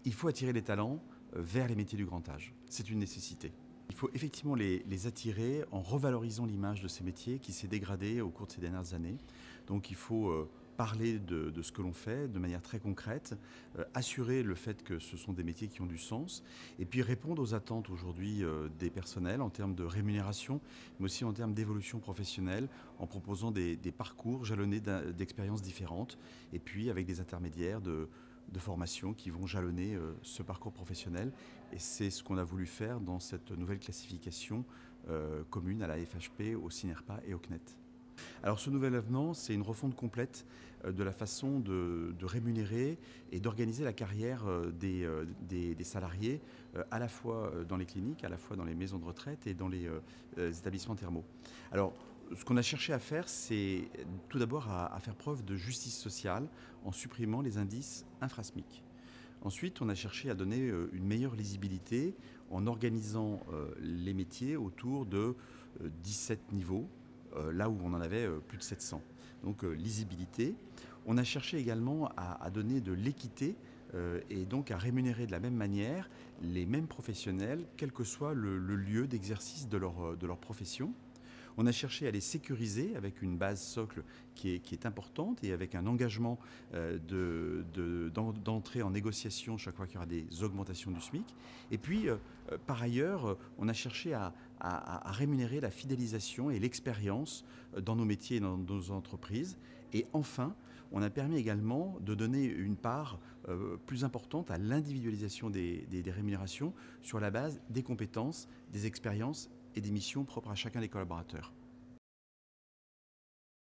Il faut attirer les talents vers les métiers du grand âge. C'est une nécessité. Il faut effectivement les attirer en revalorisant l'image de ces métiers qui s'est dégradée au cours de ces dernières années. Donc il faut parler de ce que l'on fait de manière très concrète, assurer le fait que ce sont des métiers qui ont du sens, et puis répondre aux attentes aujourd'hui des personnels en termes de rémunération, mais aussi en termes d'évolution professionnelle, en proposant des parcours jalonnés d'expériences différentes, et puis avec des intermédiaires de formation qui vont jalonner ce parcours professionnel. Et c'est ce qu'on a voulu faire dans cette nouvelle classification commune à la FHP, au CINERPA et au CNET. Alors ce nouvel avenant, c'est une refonte complète de la façon de rémunérer et d'organiser la carrière des salariés, à la fois dans les cliniques, à la fois dans les maisons de retraite et dans les établissements thermaux. Alors, ce qu'on a cherché à faire, c'est tout d'abord à faire preuve de justice sociale en supprimant les indices infra-SMIC. Ensuite, on a cherché à donner une meilleure lisibilité en organisant les métiers autour de 17 niveaux, là où on en avait plus de 700. Donc lisibilité. On a cherché également à donner de l'équité et donc à rémunérer de la même manière les mêmes professionnels, quel que soit le lieu d'exercice de leur profession. On a cherché à les sécuriser avec une base socle qui est importante et avec un engagement d'entrer en négociation chaque fois qu'il y aura des augmentations du SMIC. Et puis, par ailleurs, on a cherché à rémunérer la fidélisation et l'expérience dans nos métiers et dans nos entreprises. Et enfin, on a permis également de donner une part plus importante à l'individualisation des rémunérations sur la base des compétences, des expériences et des missions propres à chacun des collaborateurs.